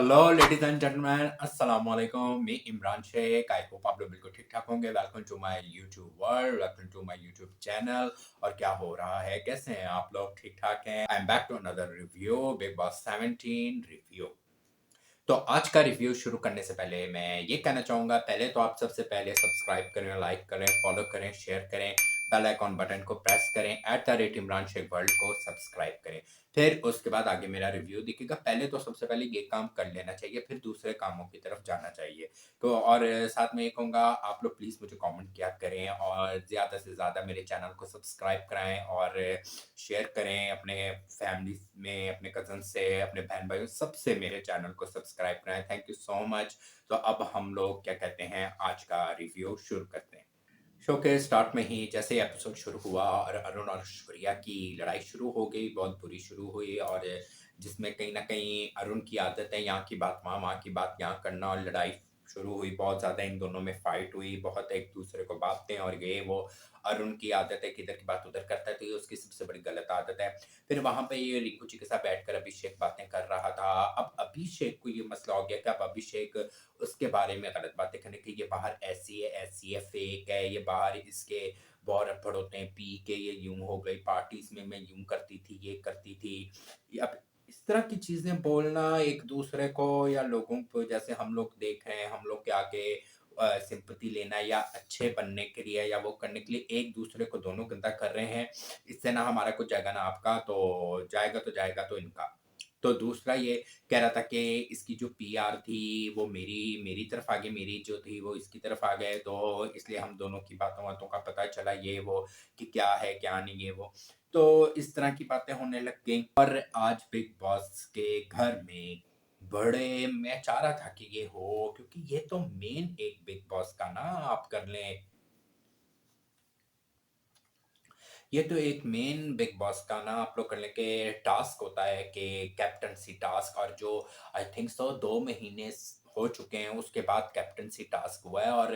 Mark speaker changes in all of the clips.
Speaker 1: Hello ladies and gentleman, अस्सलाम वालेकुम। मैं इमरान शेख। आई होप आप लोग बिल्कुल ठीक ठाक होंगे। Welcome to my YouTube world, welcome to my YouTube channel. और क्या हो रहा है, कैसे हैं आप लोग? ठीक ठाक हैं? I am back to another review, Bigg Boss 17 review. तो आज का रिव्यू शुरू करने से पहले मैं ये कहना चाहूँगा, पहले तो आप सबसे पहले सब्सक्राइब करें, लाइक करें, फॉलो करें, शेयर करें, बेल आइकॉन बटन को प्रेस करें, @इमरान शेख वर्ल्ड को सब्सक्राइब करें। फिर उसके बाद आगे मेरा रिव्यू दिखेगा। पहले तो सबसे पहले ये काम कर लेना चाहिए, फिर दूसरे कामों की तरफ जाना चाहिए। तो और साथ में ये कहूँगा, आप लोग प्लीज़ मुझे कमेंट किया करें और ज़्यादा से ज़्यादा मेरे चैनल को सब्सक्राइब कराएँ और शेयर करें अपने फैमिली में, अपने कज़न से, अपने बहन-भाइयों सबसे मेरे चैनल को सब्सक्राइब कराएँ। Thank you so much. तो अब हम लोग क्या कहते हैं, आज का रिव्यू शुरू करते हैं। शो के स्टार्ट में ही जैसे एपिसोड शुरू हुआ और अरुण और ऐश्वर्या की लड़ाई शुरू हो गई, बहुत बुरी शुरू हुई और जिसमें कहीं न कहीं अरुण की आदत है यहाँ की बात वहाँ, वहाँ की बात यहाँ करना और लड़ाई शुरू हुई। बहुत ज़्यादा इन दोनों में फाइट हुई, बहुत एक-दूसरे को बाँटते और ये वो। अरुण की आदत है कि इधर की बात उधर करता है, तो ये उसकी सबसे बड़ी गलत आदत है। फिर वहाँ पे ये रिंकू जी के साथ बैठकर अभिषेक बातें कर रहा था। अब अभिषेक को ये मसला हो गया कि अब अभिषेक उसके बारे में गलत बातें करने की, ये बाहर ऐसी है, फेक है, ये बाहर इसके बहुत रफड़ होते हैं, पी के ये यूँ हो गई, पार्टीज़ में मैं यूँ करती थी, ये करती थी। अब इस तरह की चीज़ें बोलना एक-दूसरे को या लोगों को, जैसे हम लोग देख रहे हैं, हम लोग के आगे सिम्पैथी लेना या अच्छे बनने के लिए या वो करने के लिए एक-दूसरे को दोनों गंदा कर रहे हैं। इससे ना हमारा कुछ जाएगा ना आपका, तो जाएगा तो इनका। तो दूसरा ये कह रहा था कि इसकी जो पीआर थी वो मेरी मेरी तरफ आ गई, मेरी जो थी वो इसकी तरफ आ गए, तो इसलिए हम दोनों की बातों-वातों का पता चला ये वो कि क्या है, क्या नहीं ये वो। तो इस तरह की बातें होने लग गई और आज बिग बॉस के घर में बड़े मैं चाह रहा था कि ये हो, क्योंकि ये तो मेन एक बिग बॉस का ना आप कर लें, ये तो एक मेन बिग बॉस का ना आप लोग करने के टास्क होता है कि कैप्टनसी टास्क, और जो आई थिंक सो 2 महीने हो चुके हैं उसके बाद कैप्टनसी टास्क हुआ है और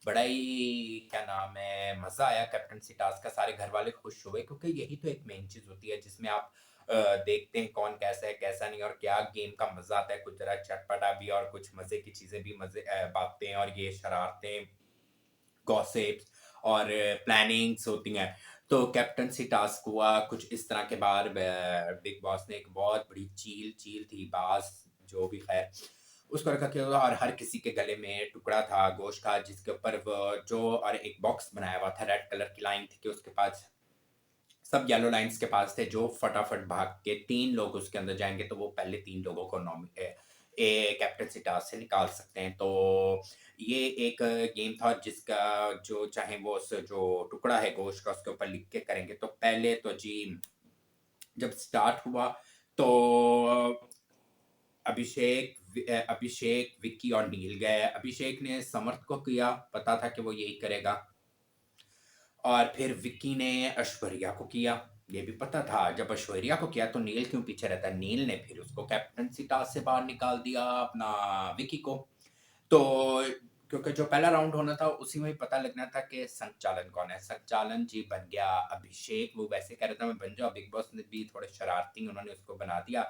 Speaker 1: बड़ा ही क्या नाम है, मज़ा आया कैप्टनसी टास्क का। सारे घर वाले खुश हुए क्योंकि यही तो एक मेन चीज़ होती है जिसमें आप देखते हैं कौन कैसा है कैसा नहीं, और क्या गेम का मज़ा आता है। कुछ ज़रा चटपटा भी और कुछ मज़े की चीज़ें भी, बातें और ये शरारतें, गॉसिप्स और प्लानिंग्स होती हैं। तो कैप्टेंसी टास्क हुआ कुछ इस तरह के बाद बिग बॉस ने एक बहुत बड़ी चील चील थी, बाज़ जो भी ख़ैर, उसको रखा किया हुआ और हर किसी के गले में टुकड़ा था गोश्त का, जिसके ऊपर वो जो और एक बॉक्स बनाया हुआ था, रेड कलर की लाइन थी कि उसके पास सब येलो लाइन्स के पास थे, जो फटाफट भाग के 3 लोग उसके अंदर जाएँगे तो वो पहले 3 लोगों को कैप्टेंसी टास्क से निकाल सकते हैं। तो ये एक गेम था जिसका जो चाहे वो उस जो टुकड़ा है गोश्त का उसके ऊपर लिख के करेंगे। तो पहले तो जी जब स्टार्ट हुआ तो अभिषेक, विक्की और नील गए। अभिषेक ने समर्थ को किया, पता था कि वो यही करेगा। और फिर विक्की ने ऐश्वर्या को किया, ये भी पता था। जब ऐश्वर्या को किया तो नील क्यों पीछे रहता है? नील ने फिर उसको कैप्टेंसी टास्क से बाहर निकाल दिया, अपना विक्की को। तो क्योंकि जो पहला राउंड होना था उसी में ही पता लगना था कि संचालन कौन है। संचालन जी बन गया अभिषेक, वो वैसे कह रहा था मैं बन जाऊँ, बिग बॉस ने भी थोड़े शरारती उन्होंने उसको बना दिया।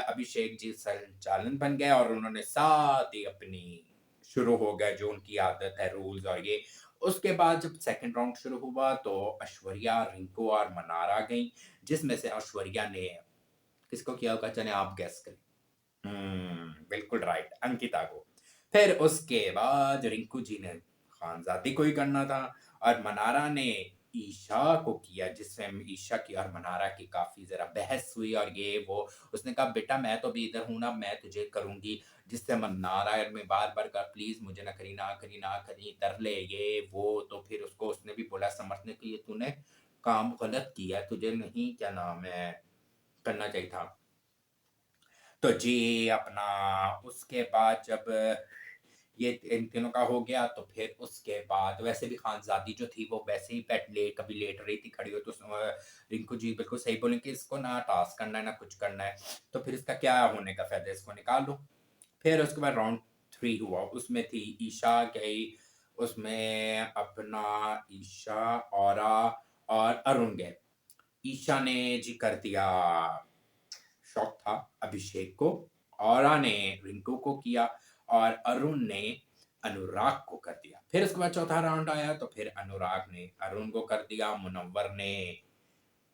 Speaker 1: अभिषेक जी संचालन बन गए और उन्होंने साथ ही अपनी शुरू हो गए जो उनकी आदत है, रूल्स और ये। उसके बाद जब सेकंड राउंड शुरू हुआ तो ऐश्वर्या, रिंकू और मनारा गईं, जिसमें से ऐश्वर्या ने किसको किया होगा, चलें आप गेस करें। बिल्कुल राइट, अंकिता को। फिर उसके बाद रिंकू जी ने खानज़ादी को ही करना था और मनारा ने ईशा को किया, जिसमें ईशा की और मनारा की काफ़ी ज़रा बहस हुई और ये वो। उसने कहा बेटा मैं तो अभी इधर हूँ ना, मैं तुझे करूँगी, जिससे मनारा ने बार-बार कहा प्लीज़ मुझे ना करी, ना करी, ना करी, कर ले ये वो। तो फिर उसको उसने भी बोला समर्थ ने कि ये तूने काम गलत किया, तुझे नहीं क्या नाम है, करना चाहिए था। तो जी अपना उसके बाद जब ये इन तीनों का हो गया तो फिर उसके बाद वैसे भी खानज़ादी जो थी वो वैसे ही कभी लेट रही थी खड़ी हो, तो रिंकू जी बिल्कुल सही बोले कि इसको ना टास्क करना है ना कुछ करना है, तो फिर इसका क्या होने का फ़ायदा, इसको निकाल दो। फिर उसके बाद राउंड 3 हुआ, उसमें थी ईशा गई, उसमें अपना ईशा, औरा और अरुण गए। ईशा ने जी कर दिया, शौक था अभिषेक को औरा ने रिंकू को किया और अरुण ने अनुराग को कर दिया। फिर उसके बाद चौथा राउंड आया तो फिर अनुराग ने अरुण को कर दिया, मुनव्वर ने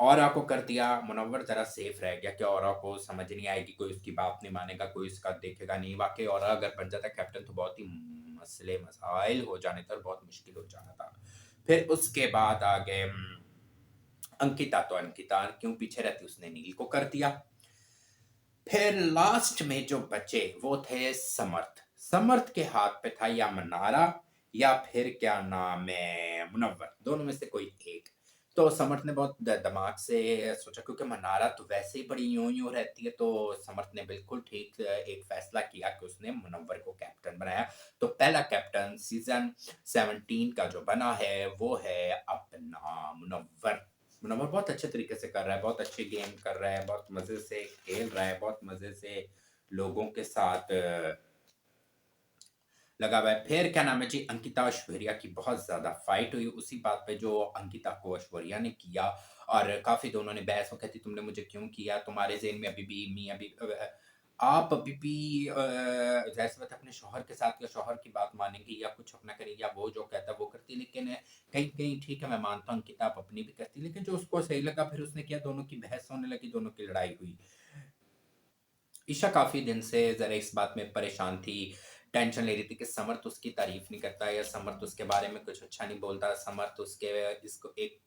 Speaker 1: औरा को कर दिया। मुनव्वर ज़रा सेफ रह गया कि औरा को समझ नहीं आएगी, कोई उसकी बात नहीं मानेगा, कोई उसका देखेगा नहीं। वाक़ई औरा अगर बन जाता कैप्टन तो बहुत ही मसले मसाइल हो जाने थे और बहुत मुश्किल हो जाना था। फिर उसके बाद आ गए अंकिता, तो अंकिता क्यों पीछे रहती, उसने नील को कर दिया। फिर लास्ट में जो बचे वो थे समर्थ। समर्थ के हाथ पे था या मनारा या फिर क्या नाम है मुनव्वर, दोनों में से कोई एक। तो समर्थ ने बहुत दिमाग से सोचा, क्योंकि मनारा तो वैसे ही बड़ी यूं यूं रहती है, तो समर्थ ने बिल्कुल ठीक एक फैसला किया कि उसने मुनव्वर को कैप्टन बनाया। तो पहला कैप्टन सीजन 17 का जो बना है वो है अपना मुनव्वर। मुनव्वर बहुत अच्छे तरीके से कर रहा है, बहुत अच्छे गेम कर रहा है, बहुत मज़े से खेल रहा है, बहुत मज़े से लोगों के साथ लगा हुआ है। फिर क्या नाम है जी, अंकिता ऐश्वर्या की बहुत ज़्यादा फाइट हुई उसी बात पे जो अंकिता को ऐश्वर्या ने किया, और काफ़ी दोनों ने बहस, वो कहती तुमने मुझे क्यों किया? तुम्हारे ज़हन में अभी भी मैं अभी आप अभी भी ज़ाहिर-सी बात है अपने शौहर के साथ या शौहर की बात मानेंगी या कुछ अपना करेंगी, या वो जो कहता है वो करती है। लेकिन कहीं-कहीं ठीक है, मैं मानता हूँ अंकिता आप अपनी भी करती है, लेकिन जो उसको सही लगा फिर उसने किया, दोनों की बहस होने लगी, दोनों की लड़ाई हुई। ईशा काफ़ी दिन से ज़रा इस बात में परेशान थी, टेंशन ले रही थी कि समर्थ उसकी तारीफ़ नहीं करता या समर्थ उसके बारे में कुछ अच्छा नहीं बोलता, समर्थ उसके इसको एक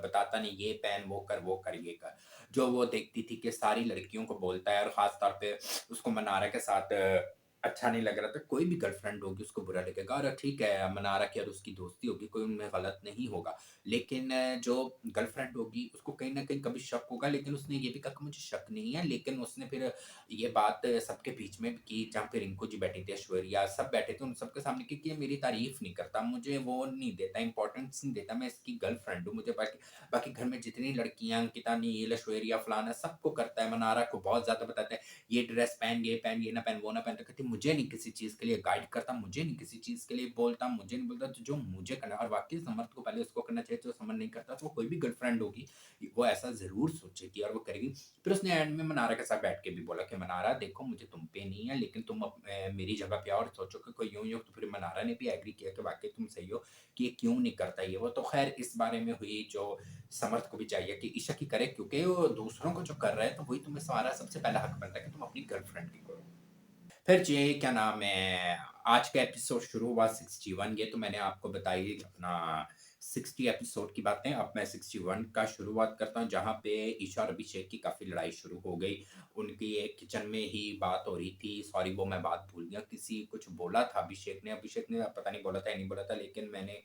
Speaker 1: बताता नहीं, ये पहन, वो कर, ये कर। जो वो देखती थी कि सारी लड़कियों को बोलता है, और ख़ास तौर पे उसको मनारा के साथ अच्छा नहीं लग रहा था। कोई भी गर्लफ्रेंड होगी उसको बुरा लगेगा, और ठीक है मनारा की और उसकी दोस्ती होगी, कोई उनमें गलत नहीं होगा। लेकिन जो गर्लफ्रेंड होगी उसको कहीं न कहीं कभी शक होगा, लेकिन उसने ये भी कहा कि मुझे शक नहीं है, लेकिन उसने फिर ये बात सबके बीच में भी की, जहाँ पे रिंकू जी बैठी थी, ऐश्वर्या सब बैठे थे, उन सबके सामने की कि ये मेरी तारीफ़ नहीं करता, मुझे वो नहीं देता, इम्पोर्टेंस नहीं देता, मैं इसकी गर्लफ्रेंड हूँ। मुझे बाकी बाकी घर में जितनी लड़कियाँ, अंकिता, नील, ऐश्वर्या, फलाना सबको करता है, मनारा को बहुत ज़्यादा बताता है, ये ड्रेस पहन, ये ना पहन, वो ना पहन। तो कहती मुझे नहीं किसी चीज़ के लिए गाइड करता, मुझे नहीं किसी चीज़ के लिए बोलता, मुझे नहीं बोलता, तो जो मुझे करना है। और वाक़ई समर्थ को पहले उसको करना चाहिए, जो समर्थ नहीं करता, तो वो कोई भी गर्लफ्रेंड होगी, वो ऐसा ज़रूर सोचेगी और वो करेगी। फिर उसने एंड में मनारा के साथ बैठ के भी बोला कि मनारा देखो मुझे तुम पे नहीं है, लेकिन तुम मेरी जगह पे आओ और सोचो कि कोई यूँ ही हो। तो फिर मनारा ने भी एग्री किया कि वाक़ई तुम सही हो, कि ये क्यों नहीं करता ये वो। तो ख़ैर इस बारे में हुई जो समर्थ को भी चाहिए कि ईशा की करे, क्योंकि वो दूसरों को जो कर रहा है तो वही तुम्हें तुम्हारा सबसे पहला हक बनता है कि तुम अपनी गर्लफ्रेंड की करो। फिर जी क्या नाम है, आज का एपिसोड शुरू हुआ 61, ये तो मैंने आपको बताई अपना 60 एपिसोड की बातें। अब मैं 61 का शुरुआत करता हूँ, जहाँ पे ईशा और अभिषेक की काफ़ी लड़ाई शुरू हो गई। उनकी एक किचन में ही बात हो रही थी, सॉरी वो मैं बात भूल गया, किसी कुछ बोला था अभिषेक ने पता नहीं बोला था या नहीं बोला था, लेकिन मैंने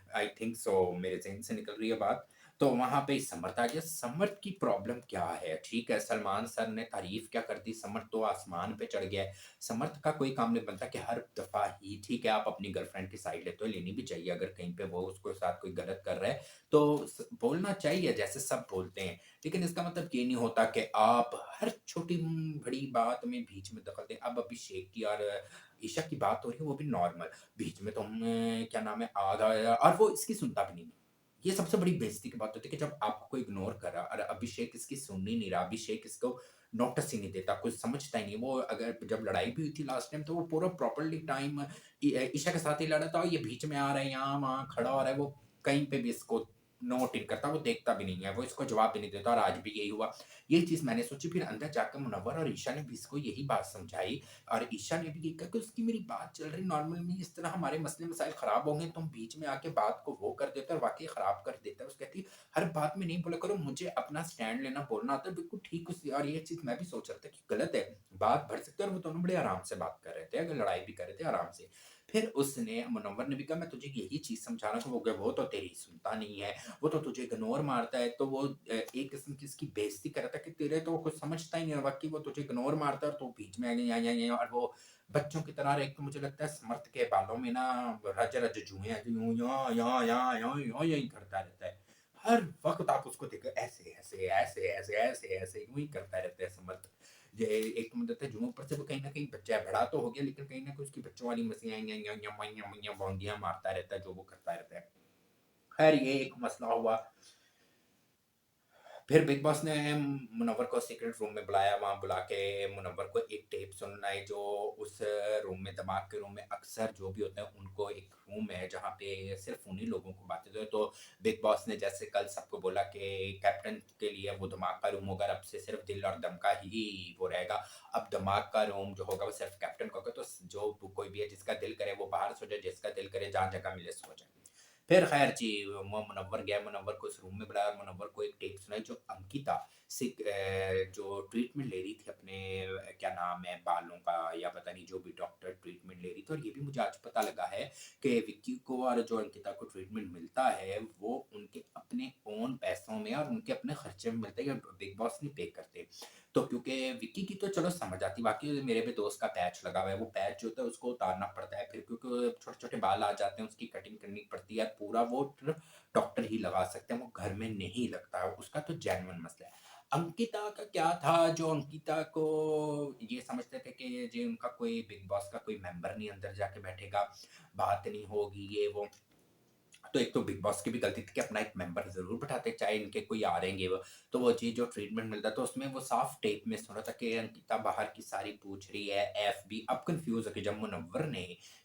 Speaker 1: आई थिंक सो मेरे ज़हन से निकल रही है बात। तो वहाँ पे समर्थ आ गया। समर्थ की प्रॉब्लम क्या है? ठीक है, सलमान सर ने तारीफ़ क्या कर दी, समर्थ तो आसमान पे चढ़ गया है। समर्थ का कोई काम नहीं बनता कि हर दफ़ा ही ठीक है, आप अपनी गर्लफ्रेंड की साइड लेते हो, लेनी भी चाहिए। अगर कहीं पे वो उसके साथ कोई गलत कर रहा है, तो बोलना चाहिए जैसे सब बोलते हैं। लेकिन इसका मतलब ये नहीं होता कि आप हर छोटी बड़ी बात में बीच में दखल दें। अब अभिषेक की और ईशा की बात हो रही है, वो भी नॉर्मल, बीच में तुमने क्या नाम है आ गया, और वो इसकी सुनता भी नहीं। ये सबसे बड़ी बेइज्जती की बात होती है कि जब आपको इग्नोर कर रहा और अभिषेक इसकी सुन ही नहीं रहा, अभिषेक इसको नोटिस ही नहीं देता, कुछ समझता ही नहीं। वो अगर जब लड़ाई भी हुई थी लास्ट टाइम, तो वो पूरा प्रॉपर्ली टाइम ईशा के साथ ही लड़ा था, और ये बीच में आ रहा है, यहाँ-वहाँ खड़ा हो रहा है, वो कहीं पे भी इसको नोट नहीं करता, वो देखता भी नहीं है, वो इसको जवाब भी नहीं देता, और आज भी यही हुआ। ये चीज़ मैंने सोची, फिर अंदर जाकर मुनव्वर और ईशा ने भी इसको यही बात समझाई, और ईशा ने भी ये कहा कि उसकी मेरी बात चल रही नॉर्मल में, इस तरह हमारे मसले मसाइल खराब होंगे, तुम बीच में आके बात को वो कर देते हो और वाक़ई खराब कर देता है। उसको कहती है, हर बात में नहीं बोला करो, मुझे अपना स्टैंड लेना बोलना आता है, बिल्कुल ठीक उसी। और ये चीज़ मैं भी सोच रहा था कि गलत है, बात बढ़ सकती है, और वो दोनों बड़े आराम से बात कर रहे थे, अगर लड़ाई भी कर रहे थे आराम से। फिर उसने मुनव्वर ने भी कहा मैं तुझे यही चीज़ समझा रहा था, वो तो तेरी सुनता नहीं है, वो तो तुझे इग्नोर मारता है। तो वो एक किस्म की इसकी बेइज़्ज़ती कर रहा था कि तेरे तो कुछ समझता ही नहीं है, वाक़ई वो तुझे इग्नोर मारता है और तू बीच में आ गई यहाँ-यहाँ और वो बच्चों की तरह। एक तो मुझे लगता है समर्थ के बालों में ना रज-रज जुएँ हैं, जो यूँ यहाँ यही करता रहता है। हर वक़्त आप उसको देखो ऐसे यूँ ही करता रहता है समर्थ। ये एक तो मुझे लगता है जुओं पर से वो कहीं न कहीं बच्चा है, बड़ा तो हो गया, लेकिन कहीं न कहीं उसकी बच्चों वाली मस्तियाँ भौंदियाँ मारता रहता है, जो वो करता रहता है। खैर ये एक मसला हुआ। फिर बिग बॉस ने मुनव्वर को सीक्रेट रूम में बुलाया, वहाँ बुला के मुनव्वर को एक टेप सुनाई जो उस रूम में, दिमाग के रूम में अक्सर जो भी होते हैं, उनको एक रूम है जहाँ पे सिर्फ़ उन्हीं लोगों को बातें जो है। तो बिग बॉस ने जैसे कल सबको बोला कि कैप्टन के लिए वो दिमाग का रूम होगा, अब से सिर्फ़ दिल और दम का ही वो रहेगा। अब दिमाग का रूम जो होगा वो सिर्फ़ कैप्टन का होगा, तो जो कोई भी है जिसका दिल करे वो बाहर सो जाए, जिसका दिल करे जहाँ जगह मिले सो जाए। फिर खैर जी, वो मुनव्वर गया, मुनव्वर को उस रूम में बुलाया, मुनव्वर को एक टेप सुनाई जो अंकिता जो ट्रीटमेंट ले रही थी अपने क्या नाम है बालों का या पता नहीं जो भी डॉक्टर ट्रीटमेंट ले रही थी। और ये भी मुझे आज पता लगा है कि विक्की को और जो अंकिता को ट्रीटमेंट मिलता है वो उनके अपने ओन पैसों में और उनके अपने खर्चे में मिलता है, या बिग बॉस नहीं पे करते। तो क्योंकि विक्की की तो चलो समझ आती, बाकी मेरे भी दोस्त का पैच लगा हुआ है, वो पैच जो होता है उसको उतारना पड़ता है, फिर क्योंकि छोटे-छोटे बाल आ जाते हैं, उसकी कटिंग करनी पड़ती है, पूरा वो डॉक्टर ही लगा सकते हैं, वो घर में नहीं लगता है, उसका तो जेन्युइन मसला है। अंकिता का क्या था जो अंकिता को ये समझते थे कि ये उनका कोई बिग बॉस का कोई मेंबर नहीं अंदर जाके बैठेगा, बात नहीं होगी ये वो। तो एक तो बिग बॉस की भी गलती थी कि अपना एक मेंबर ज़रूर बिठाते, चाहे इनके कोई आ रहेंगे वो। तो वो चीज़ जो ट्रीटमेंट मिलता तो उसमें वो साफ टेप में सुन रहा था कि अंकिता बाहर की सारी पूछ रही है, एफबी अब कन्फ्यूज़ हो गई जब मुनव्वर ने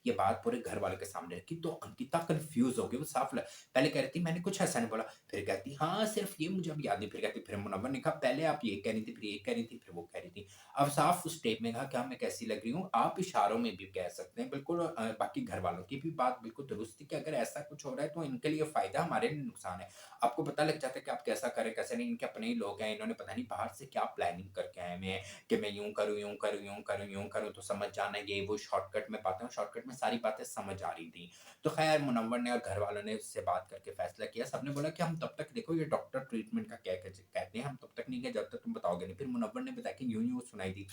Speaker 1: ये बात पूरे घर वालों के सामने रखी, तो अंकिता कन्फ्यूज़ हो गई, वो साफ ल पहले कह रही थी मैंने कुछ ऐसा नहीं बोला, फिर कहती हाँ, सिर्फ़ ये मुझे अब याद नहीं, फिर कहती फिर मुनव्वर ने कहा पहले आप ये कह रही थी, फिर ये कह रही थी, फिर वो कह रही थी। अब साफ उस टेप में कहा क्या मैं कैसी लग रही हूँ, आप इशारों में भी कह सकते हैं बिल्कुल। बाकी घरवालों की भी बात बिल्कुल दुरुस्त थी कि अगर ऐसा कुछ हो रहा है तो इनके लिए फ़ायदा, हमारे लिए नुकसान है। आपको पता लग जाता है कि आप कैसा करें, कैसे नहीं, इनके अपने ही लोग हैं, इन्होंने पता नहीं बाहर से क्या प्लानिंग करके आए हुए हैं कि मैं यूँ करूँ, यूँ करूँ, यूँ करूँ, यूँ करूँ तो समझ जाना ये वो शॉर्टकट में बातें, शॉर्टकट में सारी बातें समझ आ रही थी। तो ख़ैर मुनव्वर ने और घरवालों ने उससे बात करके फ़ैसला किया, सबने बोला कि हम तब तक देखो ये डॉक्टर ट्रीटमेंट का क्या कहते हैं, हम तब तक नहीं गए जब तक तुम बताओगे नहीं। फिर मुनव्वर ने बताया कि यूँ-यूँ सुनाई दी।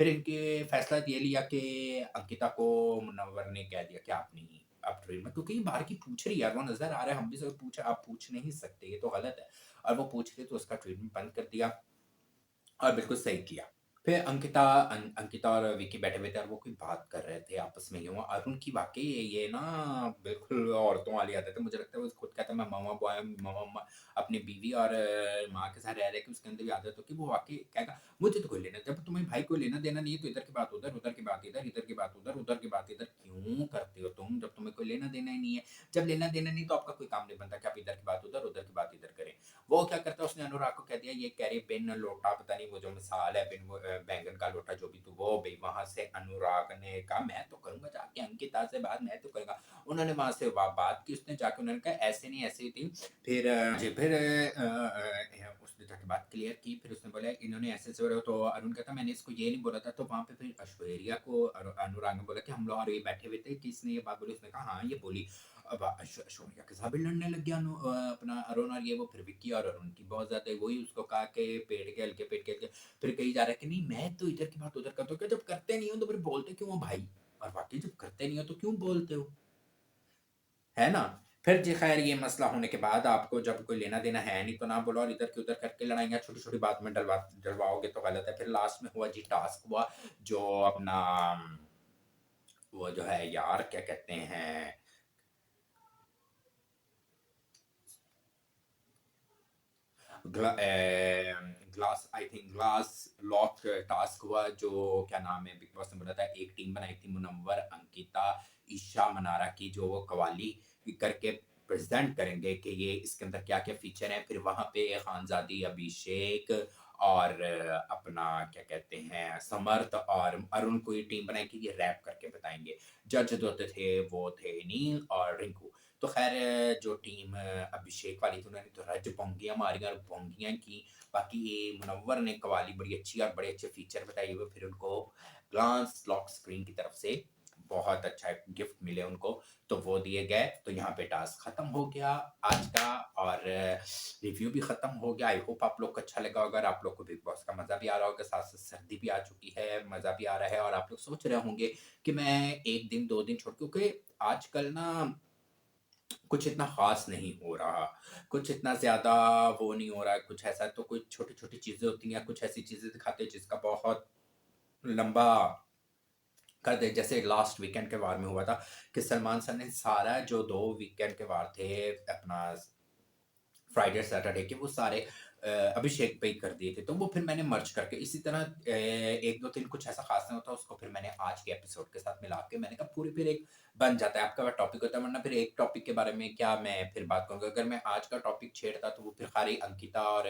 Speaker 1: फिर इनके फैसला ये लिया कि अंकिता को मुनव्वर ने कह दिया कि आप नहीं, आप ट्रेन में, क्योंकि ये बाहर की पूछ रही है यार, वो नज़र आ रहा है, हम भी सब पूछे, आप पूछ नहीं सकते, ये तो गलत है। और वो पूछ रही है तो उसका ट्रीटमेंट बंद कर दिया और बिल्कुल सही किया। फिर अंकिता और विक्की बैठे हुए थे और वो कोई बात कर रहे थे आपस में यूँ। अरुण की वाक़ई ये ना बिल्कुल औरतों वाली आदत है। मुझे लगता है वो खुद कहता है मैं ममा बॉय, ममा अपनी बीवी और माँ के साथ रह रह के उसके अंदर भी आदत होती है। वो वाक़ई कहेगा मुझे तो कोई लेना, जब तुम्हें भाई कोई लेना-देना नहीं है तो इधर की बात उधर, उधर की बात इधर, इधर की बात उधर, उधर की बात इधर क्यों करते हो तुम? जब तुम्हें कोई लेना-देना ही नहीं है। जब लेना-देना नहीं तो आपका कोई काम नहीं बनता कि आप इधर की बात उधर, उधर की बात इधर करें। वो क्या करता है, उसने अनुराग को कह दिया ये कह रही बिन लोटा, पता नहीं वो जो मिसाल है बिन वो बैंगन का लोटा जो भी, तो वो भई वहाँ से अनुराग ने कहा मैं तो करूँगा जाके अंकिता से बात, मैं तो करूँगा। उन्होंने वहाँ से बात की, उसने जाके उन्होंने कहा ऐसे नहीं ऐसे ही थी। फिर उसने जाके बात क्लियर की, फिर उसने बोला इन्होंने ऐसे-ऐसे बोला, तो अरुण कहता मैंने इसको ये नहीं बोला था। तो वहाँ पे फिर ऐश्वर्या को अनुराग ने बोला कि हम लोग और ये बैठे हुए थे, किसने ये बात बोली? उसने कहा हाँ, ये बोली। अब ऐश्वर्या के साथ भी लड़ने लग गया अपना अरुण, और ये वो फिर विक्की और अरुण की बहुत ज़्यादा वही उसको कहा कि पेट के हल्के, पेट के हल्के। फिर कही जा रहा है कि नहीं मैं तो इधर की बात उधर करता हूँ, क्या जब करते नहीं हो तो फिर बोलते क्यों हो भाई? और वाक़ई जब करते नहीं हो तो क्यों बोलते हो? है ना? फिर जी खैर ये मसला होने के बाद आपको जब कोई लेना-देना है नहीं तो ना बोलो, और इधर की उधर करके लड़ाइयाँ छोटी-छोटी बात में डलवाओगे तो गलत है। फिर लास्ट में हुआ जी टास्क हुआ जो अपना वो जो है यार क्या कहते हैं glass, I think glass lock task हुआ जो क्या नाम है बिग बॉस ने बोला था, एक टीम बनाई थी मुनव्वर, अंकिता, ईशा मनारा की, जो वो कवाली करके प्रेजेंट करेंगे कि ये इसके अंदर क्या-क्या फीचर हैं। फिर वहाँ पे खानज़ादी अभिषेक और अपना क्या कहते हैं समर्थ और अरुण को ये टीम बनाई कि ये रैप करके बताएँगे। जज जो थे वो थे नील और रिंकू। तो ख़ैर जो टीम अभिषेक वाली थी उन्होंने तो रज पोंगियाँ मारी और पोंगियाँ की। बाकी ये मुनव्वर ने कव्वाली बड़ी अच्छी और बड़े अच्छे फीचर बताए हुए, फिर उनको ग्लास लॉक स्क्रीन की तरफ से बहुत अच्छा एक गिफ्ट मिले उनको, तो वो दिए गए। तो यहाँ पे टास्क खत्म हो गया आज का, और रिव्यू भी खत्म हो गया। आई होप आप लोग को अच्छा लगा होगा, और आप लोग को बिग बॉस का मज़ा भी आ रहा होगा, साथ-साथ सर्दी भी आ चुकी है, मज़ा भी आ रहा है, और आप लोग सोच रहे होंगे कि मैं 1 दिन 2 दिन छोड़, क्योंकि आजकल ना कुछ इतना ख़ास नहीं हो रहा, कुछ इतना ज़्यादा वो नहीं हो रहा है, कुछ ऐसा तो कुछ छोटी-छोटी चीज़ें होती हैं, कुछ ऐसी चीज़ें दिखाते हैं जिसका बहुत लंबा कर दे। जैसे लास्ट वीकेंड के वार में हुआ था कि सलमान सर ने सारा जो 2 वीकेंड के वार थे अपना फ्राइडे सैटरडे के, वो सारे अभिषेक पे ही कर दिए थे, तो वो फिर मैंने मर्ज करके इसी तरह 1-2-3 कुछ ऐसा ख़ास नहीं होता, उसको फिर मैंने आज के एपिसोड के साथ मिला के मैंने कहा पूरी फिर एक बन जाता है, आपका टॉपिक होता है, वरना फिर एक टॉपिक के बारे में क्या मैं फिर बात करूँगा? अगर मैं आज का टॉपिक छेड़ता तो वो फिर खाली अंकिता और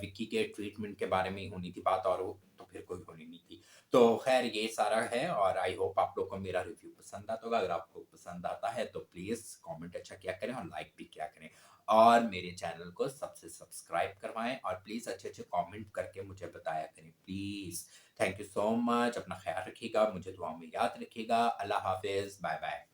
Speaker 1: विक्की के ट्रीटमेंट के बारे में ही होनी थी बात, और वो तो फिर कोई होनी नहीं थी। तो ख़ैर ये सारा है, और आई होप आप लोग को मेरा रिव्यू पसंद आता होगा। अगर आपको पसंद आता है तो प्लीज़ कमेंट अच्छा किया करें और लाइक भी किया करें। और मेरे चैनल को सबसे सब्सक्राइब करवाएँ और प्लीज़ अच्छे-अच्छे कमेंट करके मुझे बताया करें please. Thank you so much, अपना ख़्याल रखिएगा, मुझे दुआओं में याद रखिएगा। अल्लाह हाफ़िज़, बाय-बाय।